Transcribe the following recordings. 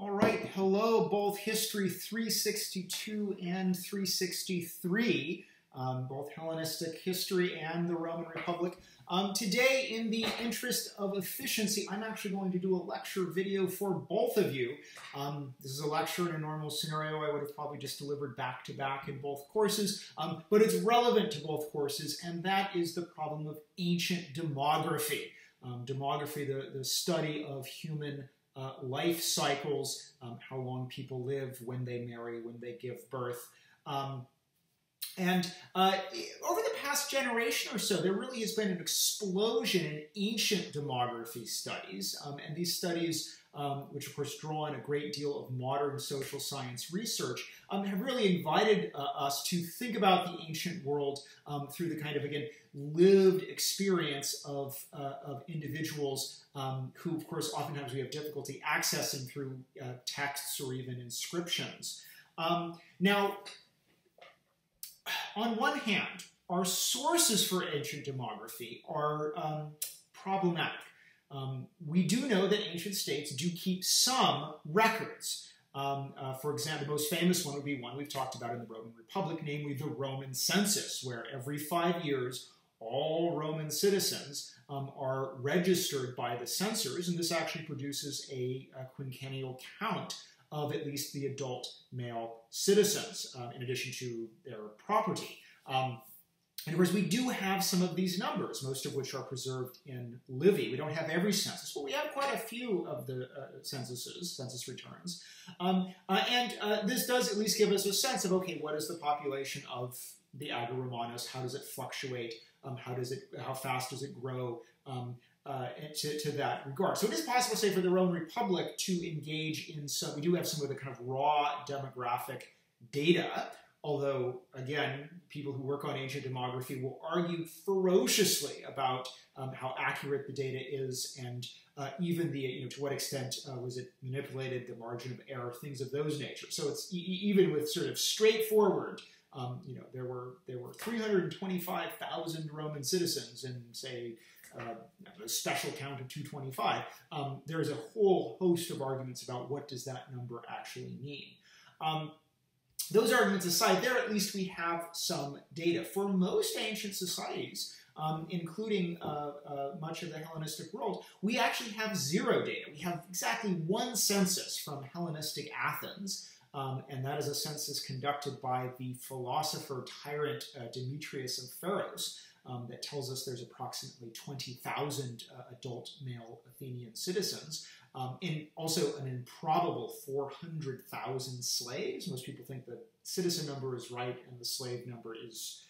All right, hello, both History 362 and 363, both Hellenistic history and the Roman Republic. Today, in the interest of efficiency, I'm actually going to do a lecture video for both of you. This is a lecture in a normal scenario I would have probably just delivered back-to-back in both courses, but it's relevant to both courses, and that is the problem of ancient demography. Demography, the study of human life cycles, how long people live, when they marry, when they give birth. Over the past generation or so, there really has been an explosion in ancient demography studies. And these studies, which of course draw on a great deal of modern social science research, have really invited us to think about the ancient world through the kind of, again, lived experience of individuals who, of course, oftentimes we have difficulty accessing through texts or even inscriptions. Now, on one hand, our sources for ancient demography are problematic. We do know that ancient states do keep some records. For example, the most famous one would be one we've talked about in the Roman Republic, namely the Roman census, where every 5 years all Roman citizens are registered by the censors, and this actually produces a quinquennial count of at least the adult male citizens, in addition to their property. And of course, we do have some of these numbers, most of which are preserved in Livy. We don't have every census, but we have quite a few of the census returns. This does at least give us a sense of, okay, what is the population of the Ager Romanus? How does it fluctuate? How fast does it grow? To that regard. So it is possible, say, for the Roman Republic to engage in some, we do have some of the kind of raw demographic data, although, again, people who work on ancient demography will argue ferociously about how accurate the data is and even the, to what extent was it manipulated, the margin of error, things of those nature. So it's even with sort of straightforward, there were 325,000 Roman citizens in, say, a special count of 225. There's a whole host of arguments about what does that number actually mean. Those arguments aside, there at least we have some data. For most ancient societies, including much of the Hellenistic world, we actually have zero data. We have exactly one census from Hellenistic Athens, and that is a census conducted by the philosopher tyrant Demetrius of Pharos that tells us there's approximately 20,000 adult male Athenian citizens, and also an improbable 400,000 slaves. Most people think the citizen number is right and the slave number is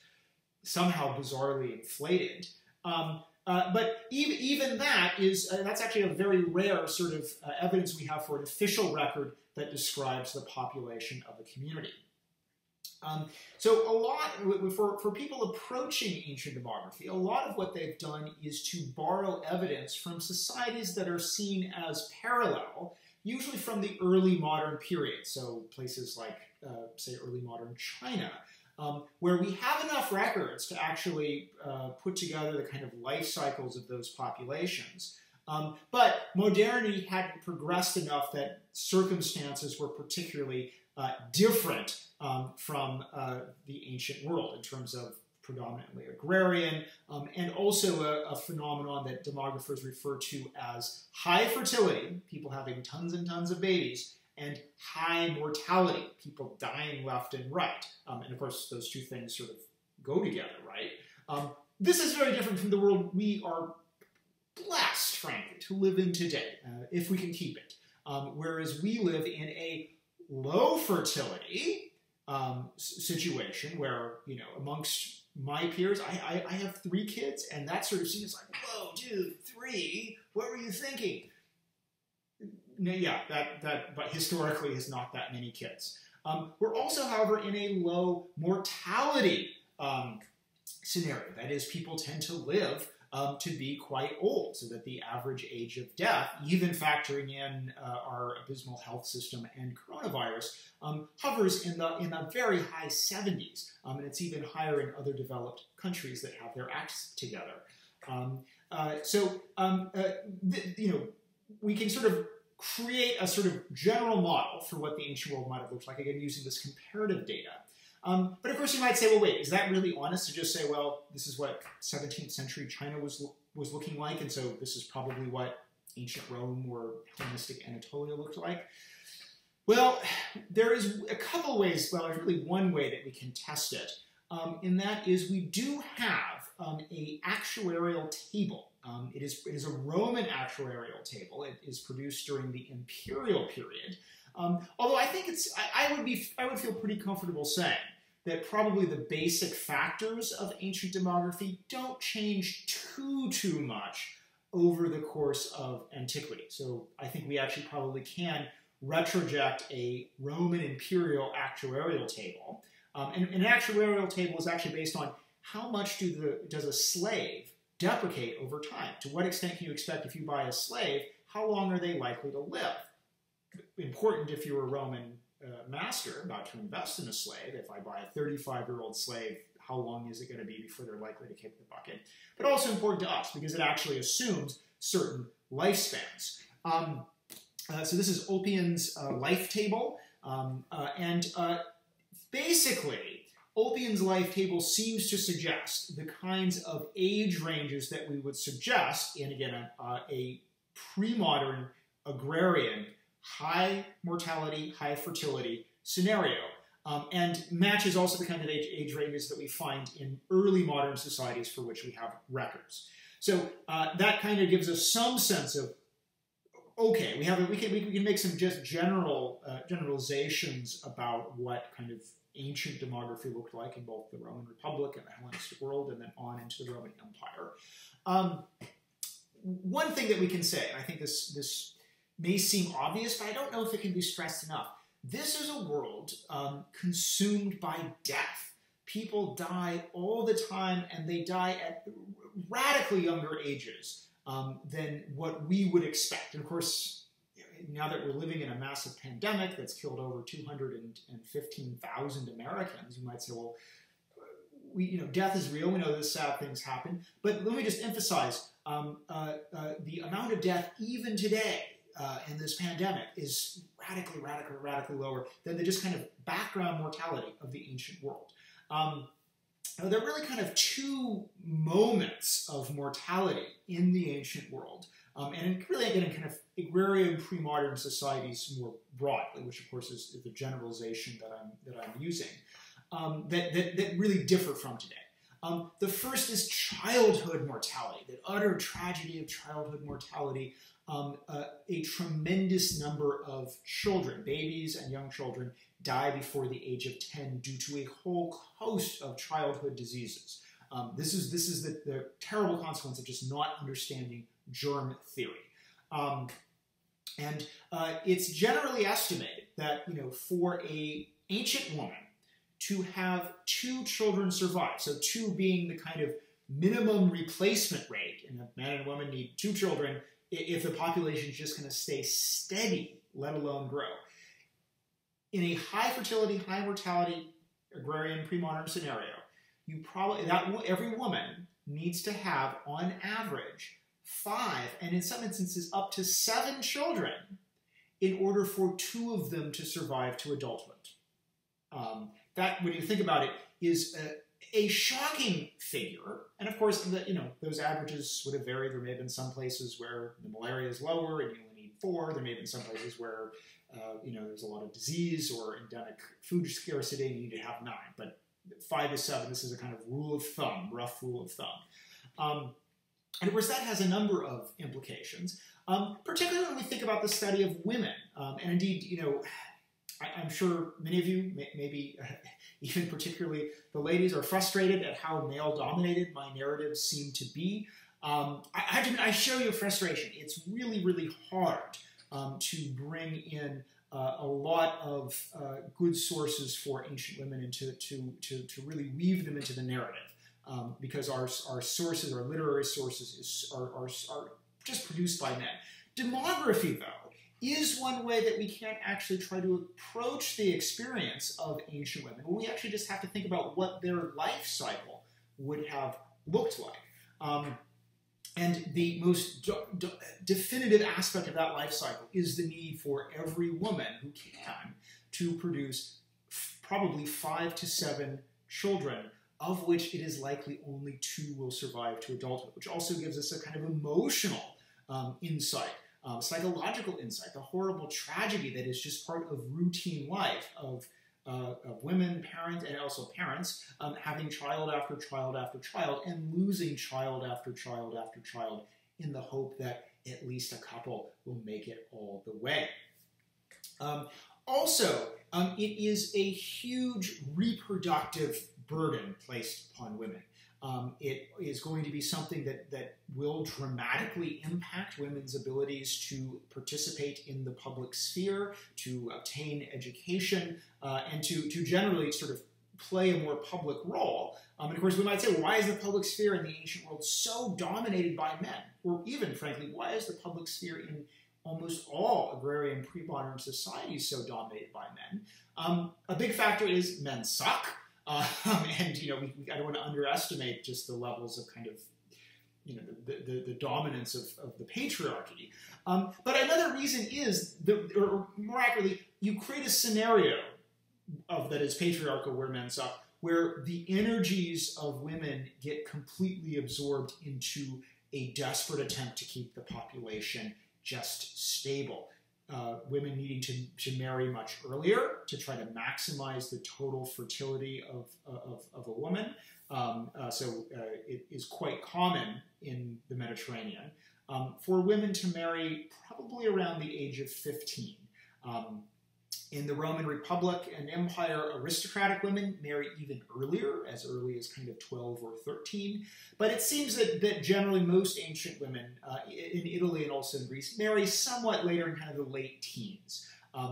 somehow bizarrely inflated. But even that is, that's actually a very rare sort of evidence we have for an official record that describes the population of a community. So a lot, for people approaching ancient demography, a lot of what they've done is to borrow evidence from societies that are seen as parallel, usually from the early modern period, so places like, say, early modern China, where we have enough records to actually put together the kind of life cycles of those populations. But modernity hadn't progressed enough that circumstances were particularly different from the ancient world in terms of predominantly agrarian, and also a phenomenon that demographers refer to as high fertility, people having tons and tons of babies, and high mortality, people dying left and right. And of course, those two things sort of go together, right? This is very different from the world we are blessed, frankly, to live in today, if we can keep it. Whereas we live in a low fertility situation where, amongst my peers, I have 3 kids, and that sort of seems like, whoa, dude, 3? What were you thinking? No, yeah, but historically is not that many kids. We're also, however, in a low mortality scenario. That is, people tend to live to be quite old, so that the average age of death, even factoring in our abysmal health system and coronavirus, hovers in the very high 70s, and it's even higher in other developed countries that have their acts together. We can sort of create a sort of general model for what the ancient world might have looked like, again, using this comparative data. But of course you might say, well, wait, is that really honest to just say, well, this is what 17th century China was looking like, and so this is probably what ancient Rome or Hellenistic Anatolia looked like? Well, there is a couple ways, well, there's really one way that we can test it, and that is we do have a actuarial table. It is a Roman actuarial table. It is produced during the Imperial period. Although I think I would feel pretty comfortable saying that probably the basic factors of ancient demography don't change too much over the course of antiquity. So I think we actually probably can retroject a Roman imperial actuarial table. And an actuarial table is actually based on how much does a slave deprecate over time. To what extent can you expect if you buy a slave, how long are they likely to live? Important if you're a Roman master about to invest in a slave. If I buy a 35-year-old slave, how long is it going to be before they're likely to kick the bucket? But also important to us because it actually assumes certain lifespans. So this is Ulpian's life table. Basically, Ulpian's life table seems to suggest the kinds of age ranges that we would suggest in, again, a pre-modern agrarian high mortality, high fertility scenario, and matches also the kind of age ranges that we find in early modern societies for which we have records. So that kind of gives us some sense of, okay, we can make some just generalizations about what kind of ancient demography looked like in both the Roman Republic and the Hellenistic world, and then on into the Roman Empire. One thing that we can say, and I think this may seem obvious, but I don't know if it can be stressed enough. This is a world consumed by death. People die all the time, and they die at radically younger ages than what we would expect. And of course, now that we're living in a massive pandemic that's killed over 215,000 Americans, you might say, well, death is real. We know that sad things happen. But let me just emphasize, the amount of death even today in this pandemic is radically lower than the just kind of background mortality of the ancient world. There are really kind of two moments of mortality in the ancient world, and really again in kind of agrarian pre-modern societies more broadly, which of course is the generalization that I'm using, that really differ from today. The first is childhood mortality, the utter tragedy of childhood mortality. A tremendous number of children, babies and young children, die before the age of 10 due to a whole host of childhood diseases. This is the terrible consequence of just not understanding germ theory. It's generally estimated that for an ancient woman to have 2 children survive, so 2 being the kind of minimum replacement rate, and a man and a woman need 2 children if the population is just going to stay steady, let alone grow. In a high fertility, high mortality agrarian pre-modern scenario, every woman needs to have, on average, 5, and in some instances up to 7 children in order for 2 of them to survive to adulthood. That, when you think about it, is a shocking figure, and of course, those averages would have varied. There may have been some places where the malaria is lower and you only need 4. There may have been some places where there's a lot of disease or endemic food scarcity and you need to have 9. But 5 to 7, this is a kind of rule of thumb, rough rule of thumb. And of course, that has a number of implications, particularly when we think about the study of women. And indeed, I'm sure many of you, maybe even particularly the ladies, are frustrated at how male-dominated my narratives seem to be. I share your frustration. It's really hard to bring in a lot of good sources for ancient women and to really weave them into the narrative, because our sources, our literary sources, are just produced by men. Demography, though, is one way that we can actually try to approach the experience of ancient women. We actually just have to think about what their life cycle would have looked like. And the most definitive aspect of that life cycle is the need for every woman who can to produce probably 5 to 7 children, of which it is likely only 2 will survive to adulthood, which also gives us a kind of emotional insight, psychological insight, the horrible tragedy that is just part of routine life of women, parents, and also parents having child after child after child and losing child after child after child in the hope that at least a couple will make it all the way. Also, it is a huge reproductive burden placed upon women. It is going to be something that will dramatically impact women's abilities to participate in the public sphere, to obtain education, and to generally sort of play a more public role. And of course, we might say, well, why is the public sphere in the ancient world so dominated by men? Or even, frankly, why is the public sphere in almost all agrarian pre-modern societies so dominated by men? A big factor is men suck. And I don't want to underestimate just the levels of kind of the dominance of the patriarchy. But another reason is, or more accurately, you create a scenario that is patriarchal where men suck, where the energies of women get completely absorbed into a desperate attempt to keep the population just stable. Women needing to marry much earlier to try to maximize the total fertility of a woman. So it is quite common in the Mediterranean for women to marry probably around the age of 15. In the Roman Republic and Empire, aristocratic women marry even earlier, as early as kind of 12 or 13. But it seems that generally most ancient women in Italy and also in Greece marry somewhat later in kind of the late teens.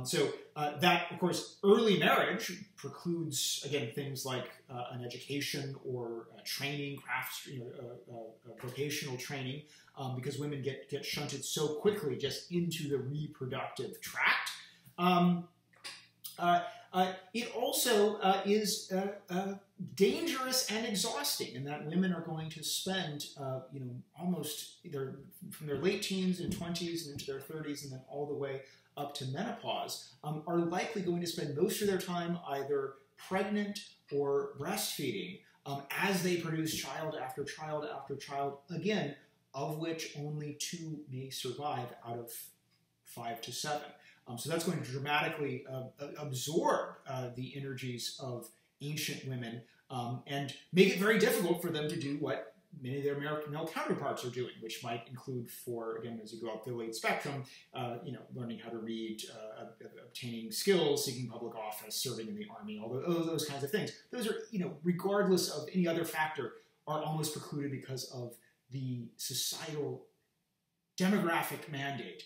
So that, of course, early marriage precludes, again, things like an education or training, crafts, vocational training, because women get shunted so quickly just into the reproductive tract. It also is dangerous and exhausting in that women are going to spend, almost either from their late teens and 20s and into their 30s and then all the way up to menopause, are likely going to spend most of their time either pregnant or breastfeeding as they produce child after child after child, again, of which only 2 may survive out of 5 to 7. So that's going to dramatically absorb the energies of ancient women and make it very difficult for them to do what many of their American male counterparts are doing, which might include again, as you go up the late spectrum, learning how to read, obtaining skills, seeking public office, serving in the army, all those kinds of things. Those are, regardless of any other factor, are almost precluded because of the societal demographic mandate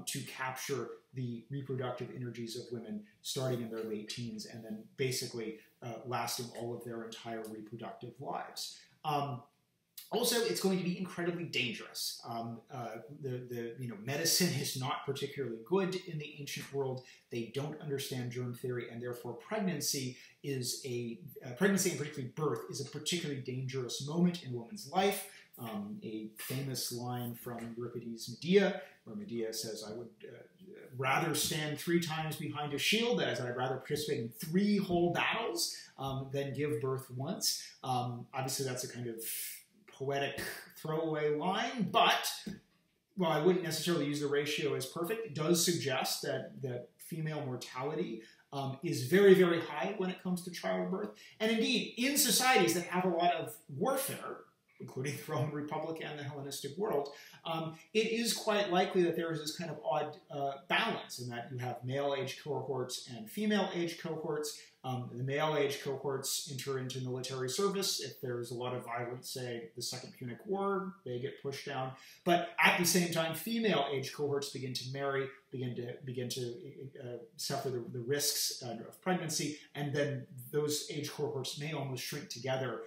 to capture the reproductive energies of women starting in their late teens and then basically lasting all of their entire reproductive lives. Also, it's going to be incredibly dangerous. Medicine is not particularly good in the ancient world. They don't understand germ theory, and therefore pregnancy and particularly birth is a particularly dangerous moment in a woman's life. A famous line from Euripides' Medea, where Medea says, I would rather stand 3 times behind a shield, as I'd rather participate in 3 whole battles than give birth once. Obviously, that's a kind of poetic throwaway line, but while I wouldn't necessarily use the ratio as perfect, it does suggest that female mortality is very, very high when it comes to childbirth. And indeed, in societies that have a lot of warfare, including the Roman Republic and the Hellenistic world, it is quite likely that there is this kind of odd balance in that you have male-age cohorts and female-age cohorts. The male-age cohorts enter into military service. If there's a lot of violence, say the Second Punic War, they get pushed down. But at the same time, female-age cohorts begin to marry, begin to suffer the risks of pregnancy, and then those age cohorts may almost shrink together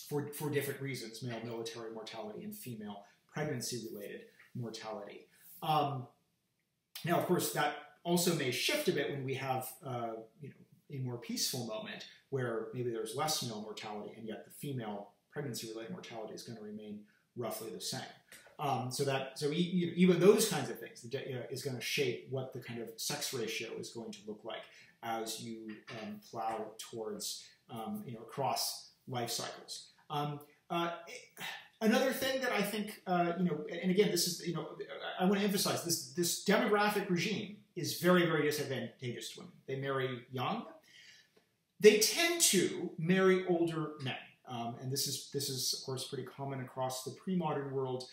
for different reasons: male military mortality and female pregnancy-related mortality. Now, of course, that also may shift a bit when we have a more peaceful moment where maybe there's less male mortality, and yet the female pregnancy-related mortality is going to remain roughly the same. Even those kinds of things is going to shape what the kind of sex ratio is going to look like as you plow towards across life cycles. Another thing that I think and again, this is I want to emphasize this demographic regime is very, very disadvantageous to women. They marry young. They tend to marry older men. And this is of course pretty common across the pre-modern world,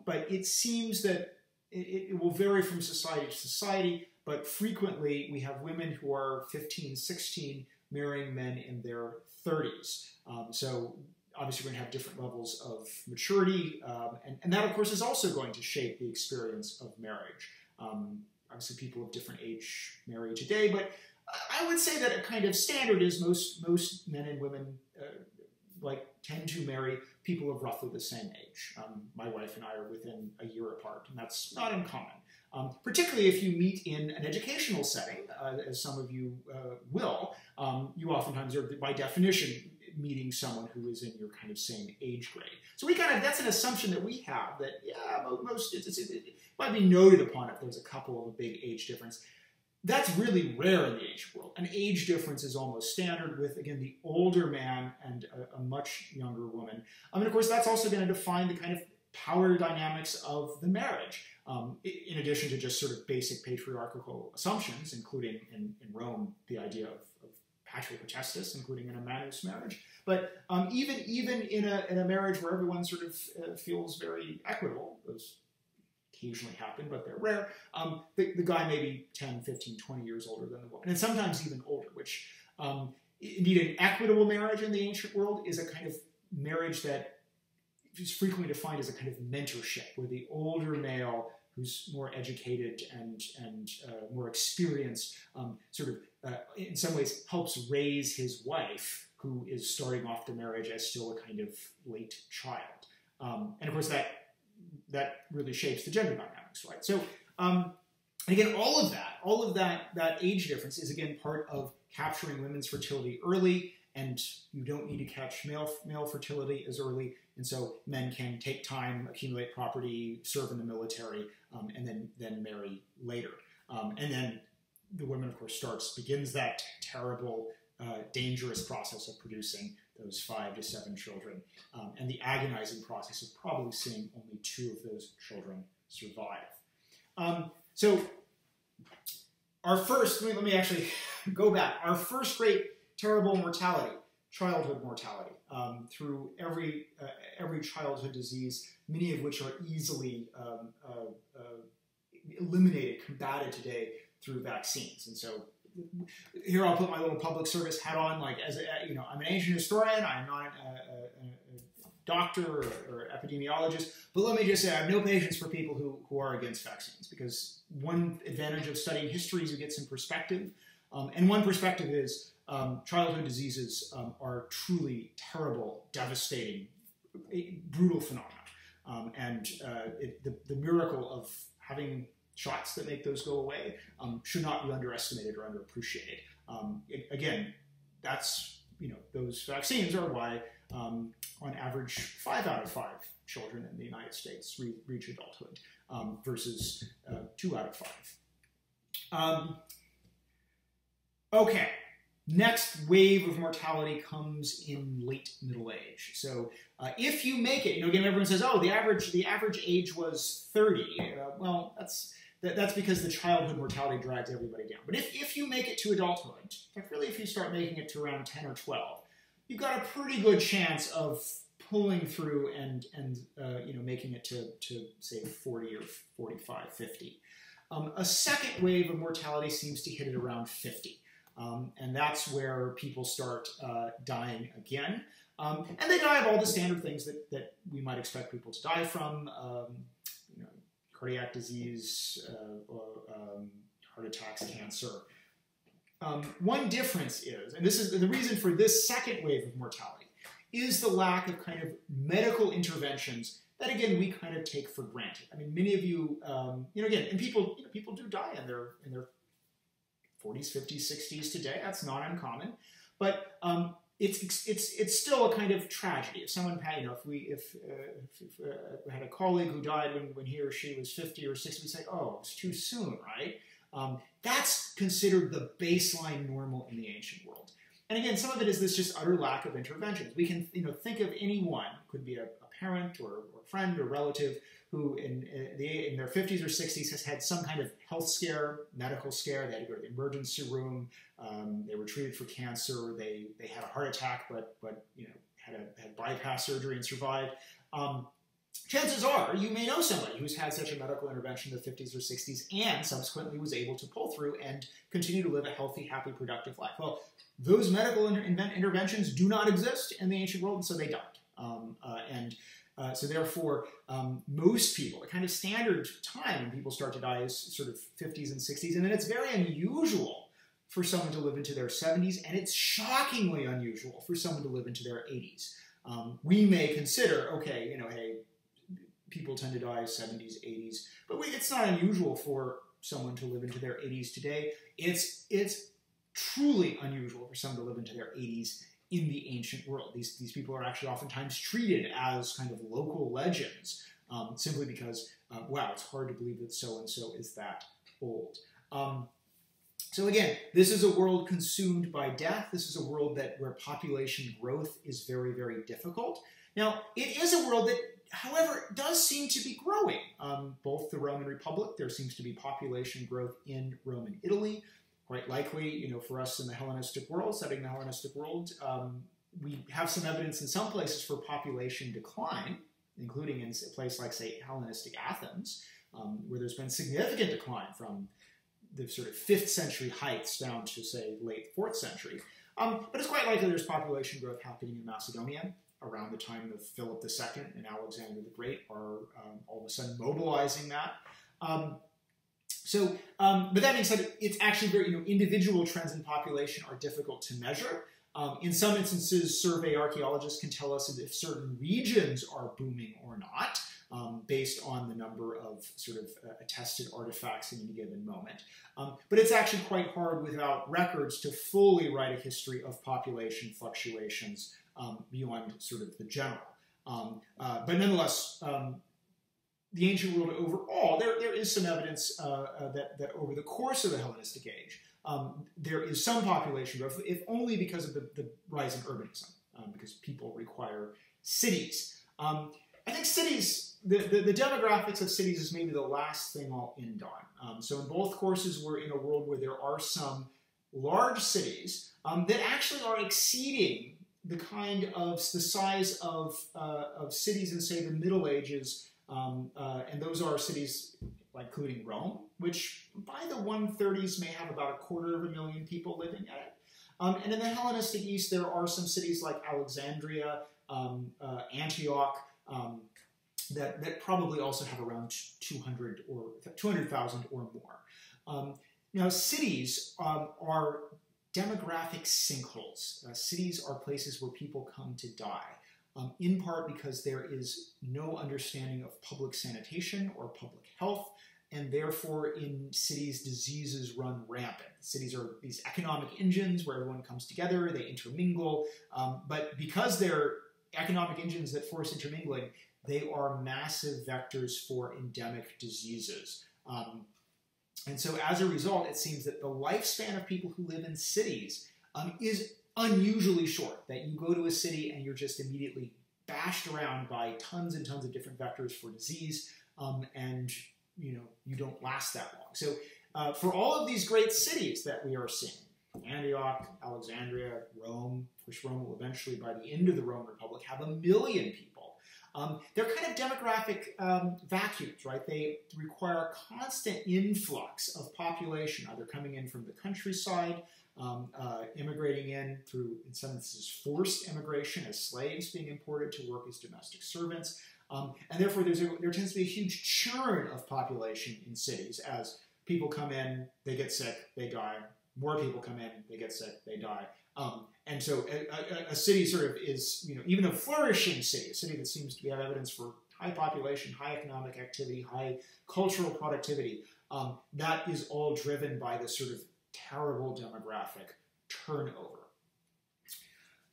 but it seems that it will vary from society to society, but frequently we have women who are 15, 16 marrying men in their 30s. So obviously we're going to have different levels of maturity, and that of course is also going to shape the experience of marriage. Obviously people of different age marry today, but I would say that a kind of standard is most men and women tend to marry people of roughly the same age. My wife and I are within a year apart, and that's not uncommon. Particularly if you meet in an educational setting, as some of you will, you oftentimes are, by definition, meeting someone who is in your kind of same age grade. So that's an assumption that we have, that, it might be noted upon if there's a couple of a big age difference. That's really rare in the ancient world. An age difference is almost standard with, again, the older man and a much younger woman. And of course, that's also going to define the kind of power dynamics of the marriage, in addition to just sort of basic patriarchal assumptions, including in Rome, the idea of patria potestas, including in a manus marriage. But even in a marriage where everyone sort of feels very equitable, those occasionally happen, but they're rare, the guy may be 10, 15, 20 years older than the woman, and sometimes even older, which indeed an equitable marriage in the ancient world is a kind of marriage that is frequently defined as a kind of mentorship, where the older male who's more educated and more experienced in some ways helps raise his wife, who is starting off the marriage as still a kind of late child. And of course that really shapes the gender dynamics, right? So again, all of that age difference is again part of capturing women's fertility early, and you don't need to catch male fertility as early, and so men can take time, accumulate property, serve in the military, and then marry later. And then the woman, of course, begins that terrible, dangerous process of producing those 5 to 7 children, and the agonizing process of probably seeing only 2 of those children survive. So our first, let me actually go back. Our first great terrible mortality, childhood mortality, through every childhood disease, many of which are easily eliminated, combated today through vaccines. And so here I'll put my little public service hat on, I'm an ancient historian, I'm not a doctor or epidemiologist, but let me just say I have no patience for people who are against vaccines, because one advantage of studying history is you get some perspective, and one perspective is childhood diseases are truly terrible, devastating, brutal phenomena, and the miracle of having shots that make those go away should not be underestimated or underappreciated. Again, that's, those vaccines are why, on average, 5 out of 5 children in the United States reach adulthood, versus 2 out of 5. Okay, next wave of mortality comes in late middle age. So if you make it, again, everyone says, oh, the average age was 30. Well, that's because the childhood mortality drags everybody down. But if you make it to adulthood, in fact, really if you start making it to around 10 or 12, you've got a pretty good chance of pulling through and making it to say 40 or 45, 50. A second wave of mortality seems to hit it around 50. And that's where people start dying again. And they die of all the standard things that we might expect people to die from, cardiac disease, heart attacks, cancer. One difference is, and this is the reason for this second wave of mortality, is the lack of kind of medical interventions that, again, we kind of take for granted. I mean, many of you, and people do die in their 40s, 50s, 60s today. That's not uncommon. But it's still a kind of tragedy. If someone had, if we had a colleague who died when he or she was 50 or 60, we say, oh, it's too soon, right? That's considered the baseline normal in the ancient world. And again, some of it is this just utter lack of interventions. We can think of anyone, could be a parent or a friend or relative, who in their 50s or 60s has had some kind of health scare, medical scare. They had to go to the emergency room. They were treated for cancer. They had a heart attack, but had bypass surgery and survived. Chances are you may know somebody who's had such a medical intervention in the 50s or 60s and subsequently was able to pull through and continue to live a healthy, happy, productive life. Well, those medical interventions do not exist in the ancient world, and so they died. So therefore, most people, the kind of standard time when people start to die is sort of 50s and 60s, and then it's very unusual for someone to live into their 70s, and it's shockingly unusual for someone to live into their 80s. We may consider, okay, hey, people tend to die 70s, 80s, but it's not unusual for someone to live into their 80s today. It's truly unusual for someone to live into their 80s in the ancient world. These people are actually oftentimes treated as kind of local legends, simply because, wow, it's hard to believe that so-and-so is that old. So again, this is a world consumed by death. This is a world where population growth is very, very difficult. Now, it is a world that, however, does seem to be growing. Both the Roman Republic, there seems to be population growth in Roman Italy. Quite likely, for us in the Hellenistic world, studying the Hellenistic world, we have some evidence in some places for population decline, including in a place like, say, Hellenistic Athens, where there's been significant decline from the sort of 5th century heights down to, say, late 4th century. But it's quite likely there's population growth happening in Macedonia around the time of Philip II and Alexander the Great are all of a sudden mobilizing that. But that being said, it's actually very, individual trends in population are difficult to measure. In some instances, survey archaeologists can tell us if certain regions are booming or not, based on the number of sort of attested artifacts in any given moment. But it's actually quite hard without records to fully write a history of population fluctuations beyond sort of the general. But nonetheless, the ancient world overall, there is some evidence that over the course of the Hellenistic age, there is some population growth, if only because of the rise in urbanism, because people require cities. I think cities, the demographics of cities is maybe the last thing I'll end on. So in both courses, we're in a world where there are some large cities that actually are exceeding the kind of the size of cities in, say, the Middle Ages. And those are cities like including Rome, which by the 130s may have about 250,000 people living in it. And in the Hellenistic East, there are some cities like Alexandria, Antioch, that probably also have around 200,000 or more. Now, cities are demographic sinkholes. Cities are places where people come to die. In part because there is no understanding of public sanitation or public health, and therefore in cities, diseases run rampant. Cities are these economic engines where everyone comes together, they intermingle, but because they're economic engines that force intermingling, they are massive vectors for endemic diseases. And so as a result, it seems that the lifespan of people who live in cities is unusually short, that you go to a city and you're just immediately bashed around by tons and tons of different vectors for disease, and you don't last that long. So for all of these great cities that we are seeing, Antioch, Alexandria, Rome, which Rome will eventually, by the end of the Roman Republic, have 1 million people. They're kind of demographic vacuums, right? They require a constant influx of population, either coming in from the countryside, immigrating in through, in some instances, forced immigration as slaves being imported to work as domestic servants. And therefore, there tends to be a huge churn of population in cities. As people come in, they get sick, they die. More people come in, they get sick, they die. And so a city sort of is, even a flourishing city, a city that seems to have evidence for high population, high economic activity, high cultural productivity, that is all driven by this sort of terrible demographic turnover.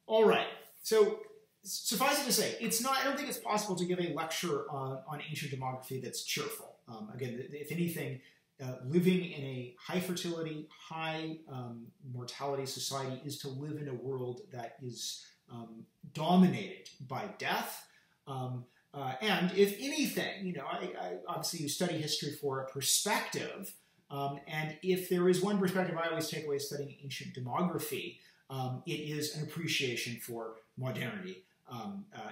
All right. So suffice it to say, it's not. I don't think it's possible to give a lecture on ancient demography that's cheerful. Again, if anything, living in a high fertility, high mortality society is to live in a world that is dominated by death. And if anything, I obviously you study history for a perspective. And if there is one perspective I always take away studying ancient demography, it is an appreciation for modernity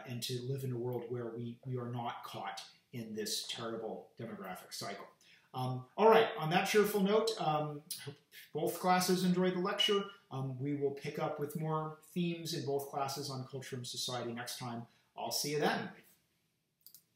and to live in a world where we are not caught in this terrible demographic cycle. All right, on that cheerful note, hope both classes enjoyed the lecture. We will pick up with more themes in both classes on culture and society next time. I'll see you then.